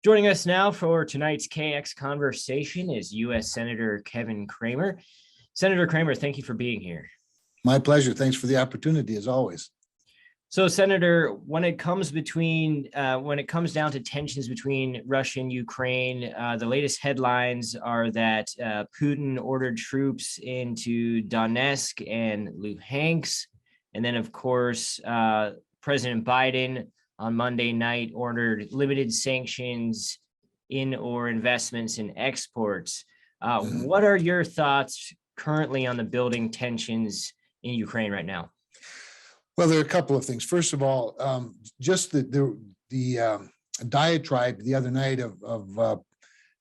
Joining us now for tonight's KX conversation is U.S. Senator Kevin Cramer. Senator Cramer, thank you for being here. My pleasure. Thanks for the opportunity, as always. So, Senator, when it comes down to tensions between Russia and Ukraine, the latest headlines are that Putin ordered troops into Donetsk and Luhansk, and then, of course, President Biden on Monday night ordered limited sanctions or investments in exports. What are your thoughts currently on the building tensions in Ukraine right now? Well, there are a couple of things. First of all, just the diatribe the other night of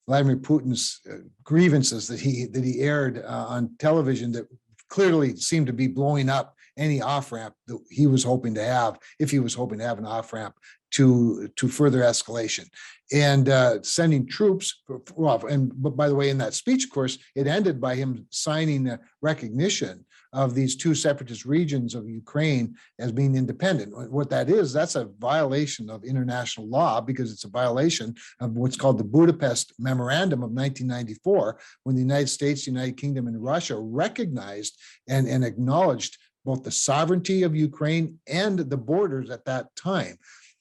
Vladimir Putin's grievances that he aired on television that clearly seemed to be blowing up any off-ramp that he was hoping to have, if he was hoping to have an off-ramp to further escalation. And sending troops, but by the way, in that speech, of course, it ended by him signing a recognition of these two separatist regions of Ukraine as being independent. What that is, that's a violation of international law, because it's a violation of what's called the Budapest Memorandum of 1994, when the United States, United Kingdom, and Russia recognized and acknowledged both the sovereignty of Ukraine and the borders at that time.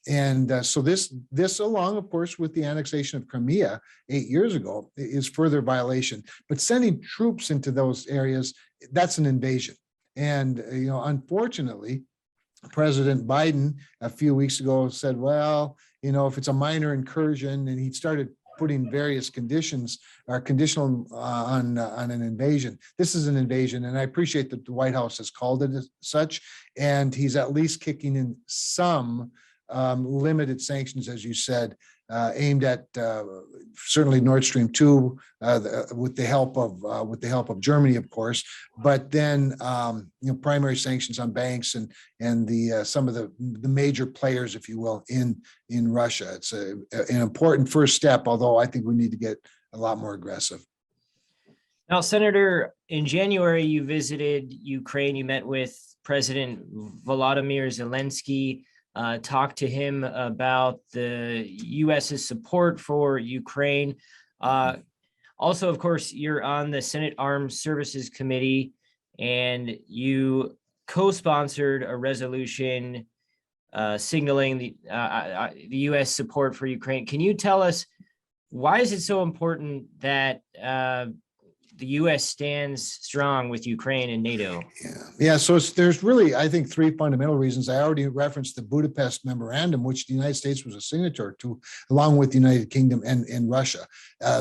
And so this, along, of course, with the annexation of Crimea 8 years ago, is further violation. But sending troops into those areas, that's an invasion. And, unfortunately, President Biden a few weeks ago said, well, if it's a minor incursion, and he started putting various conditions or conditional on an invasion. This is an invasion, and I appreciate that the White House has called it as such, and he's at least kicking in some limited sanctions, as you said, aimed at certainly Nord Stream 2 with the help of Germany, of course, but then primary sanctions on banks and the some of the major players, if you will, in Russia. It's an important first step, although I think we need to get a lot more aggressive. Now, Senator, in January, you visited Ukraine. You met with President Volodymyr Zelensky. Talk to him about the U.S.'s support for Ukraine. Also, of course, you're on the Senate Armed Services Committee, and you co-sponsored a resolution signaling the U.S. support for Ukraine. Can you tell us, why is it so important that the U.S. stands strong with Ukraine and NATO? Yeah. So there's really, I think, three fundamental reasons. I already referenced the Budapest Memorandum, which the United States was a signature to, along with the United Kingdom and Russia.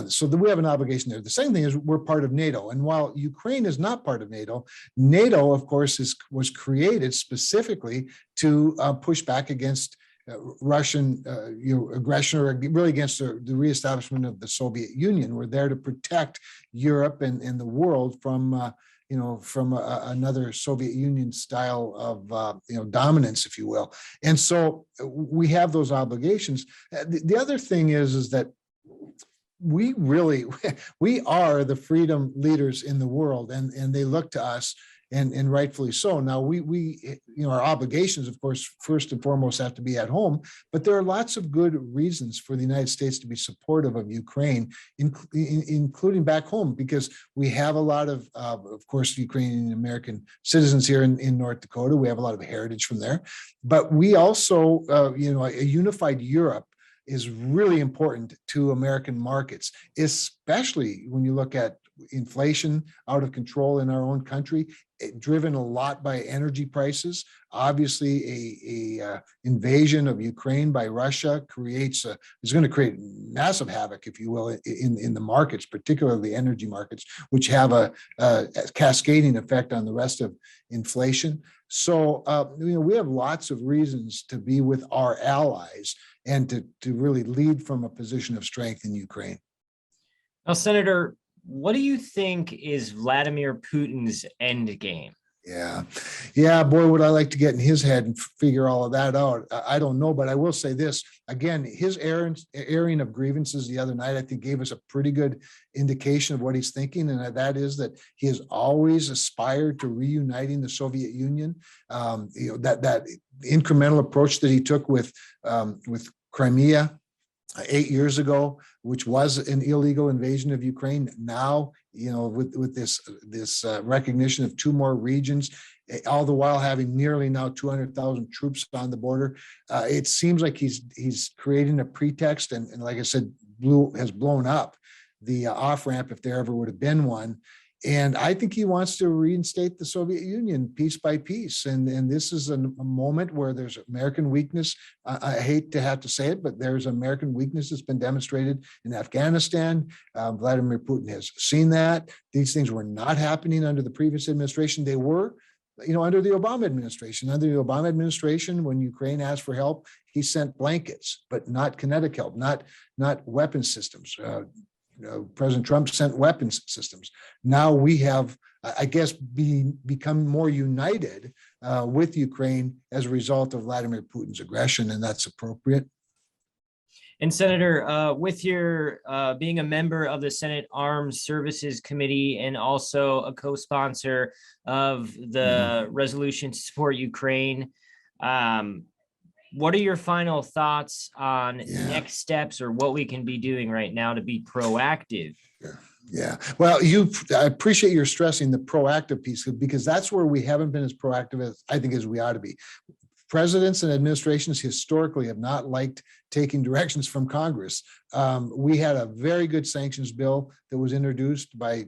So we have an obligation there. The second thing is we're part of NATO. And while Ukraine is not part of NATO, NATO, of course, was created specifically to push back against Russian aggression, or really against the reestablishment of the Soviet Union. We're there to protect Europe and the world from another Soviet Union style of dominance, if you will. And so we have those obligations. The other thing is that we are the freedom leaders in the world, and they look to us. And rightfully so. Now, our obligations, of course, first and foremost have to be at home, but there are lots of good reasons for the United States to be supportive of Ukraine, including back home, because we have a lot of course, Ukrainian American citizens here in North Dakota. We have a lot of heritage from there, but we also, a unified Europe is really important to American markets, especially when you look at inflation out of control in our own country, driven a lot by energy prices. Obviously, a invasion of Ukraine by Russia is going to create massive havoc, if you will, in the markets, particularly the energy markets, which have a cascading effect on the rest of inflation. So, we have lots of reasons to be with our allies and to really lead from a position of strength in Ukraine. Now, Senator, what do you think is Vladimir Putin's endgame? Yeah, boy, would I like to get in his head and figure all of that out. I don't know, but I will say this. Again, his airing of grievances the other night, I think, gave us a pretty good indication of what he's thinking, and that is that he has always aspired to reuniting the Soviet Union. That incremental approach that he took with Crimea 8 years ago, which was an illegal invasion of Ukraine. Now, with this recognition of 2 more regions, all the while having nearly now 200,000 troops on the border, it seems like he's creating a pretext, and like I said, has blown up the off ramp if there ever would have been one. And I think he wants to reinstate the Soviet Union piece by piece. And this is a moment where there's American weakness. I hate to have to say it, but there's American weakness that's been demonstrated in Afghanistan. Vladimir Putin has seen that. These things were not happening under the previous administration. They were, under the Obama administration. Under the Obama administration, when Ukraine asked for help, he sent blankets, but not kinetic help, not weapon systems. President Trump sent weapons systems. Now we have, I guess, become more united with Ukraine as a result of Vladimir Putin's aggression, and that's appropriate. And Senator, with your being a member of the Senate Armed Services Committee and also a co-sponsor of the resolution to support Ukraine, what are your final thoughts on next steps or what we can be doing right now to be proactive? Yeah. Well, I appreciate your stressing the proactive piece, because that's where we haven't been as proactive as I think as we ought to be. Presidents and administrations historically have not liked taking directions from Congress. We had a very good sanctions bill that was introduced by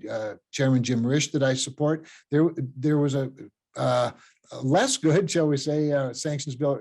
Chairman Jim Risch that I support. There was a less good, shall we say, sanctions bill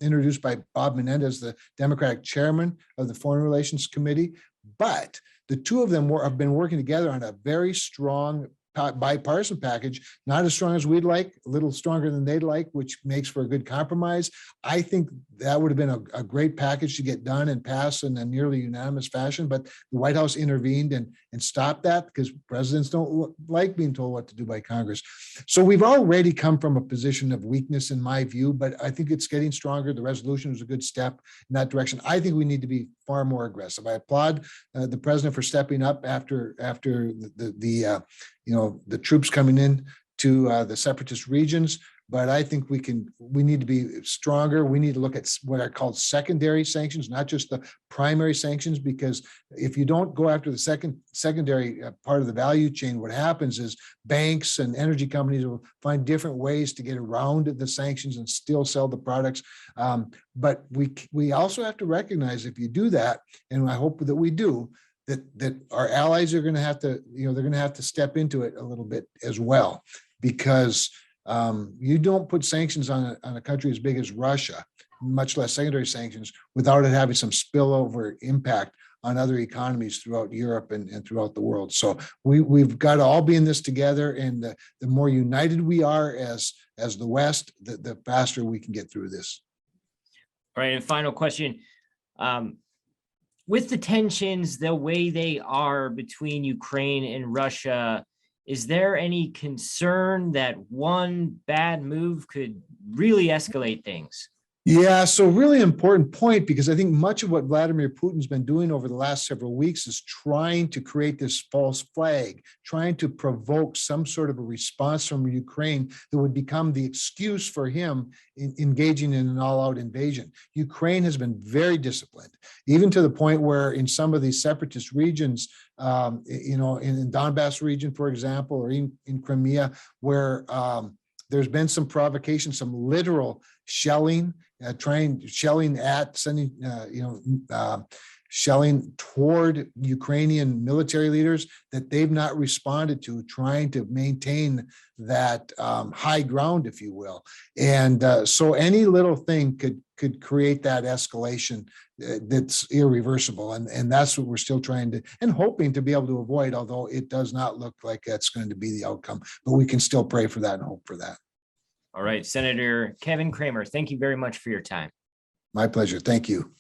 introduced by Bob Menendez, the Democratic chairman of the Foreign Relations Committee. But the two of them have been working together on a very strong bipartisan package, not as strong as we'd like, a little stronger than they'd like, which makes for a good compromise. I think that would have been a great package to get done and pass in a nearly unanimous fashion, but the White House intervened and stopped that, because presidents don't like being told what to do by Congress. So we've already come from a position of weakness, in my view, but I think it's getting stronger. The resolution was a good step in that direction. I think we need to be far more aggressive. I applaud the president for stepping up after the troops coming in to the separatist regions. But I think we need to be stronger. We need to look at what are called secondary sanctions, not just the primary sanctions, because if you don't go after the secondary part of the value chain, what happens is banks and energy companies will find different ways to get around the sanctions and still sell the products. But we also have to recognize, if you do that, and I hope that we do, that our allies are going to have to, they're going to have to step into it a little bit as well, because you don't put sanctions on a country as big as Russia, much less secondary sanctions, without it having some spillover impact on other economies throughout Europe and throughout the world. So we've got to all be in this together, and the more united we are as the West, the faster we can get through this. All right, and final question. With the tensions the way they are between Ukraine and Russia, is there any concern that one bad move could really escalate things? Yeah, so really important point, because I think much of what Vladimir Putin's been doing over the last several weeks is trying to create this false flag, trying to provoke some sort of a response from Ukraine that would become the excuse for him in engaging in an all-out invasion. Ukraine has been very disciplined, even to the point where in some of these separatist regions, in Donbass region, for example, or in Crimea, where there's been some provocation, some literal shelling, shelling toward Ukrainian military leaders that they've not responded to, trying to maintain that high ground, if you will. And so any little thing could create that escalation that's irreversible. And that's what we're still trying to and hoping to be able to avoid, although it does not look like that's going to be the outcome. But we can still pray for that and hope for that. All right, Senator Kevin Cramer, thank you very much for your time. My pleasure. Thank you.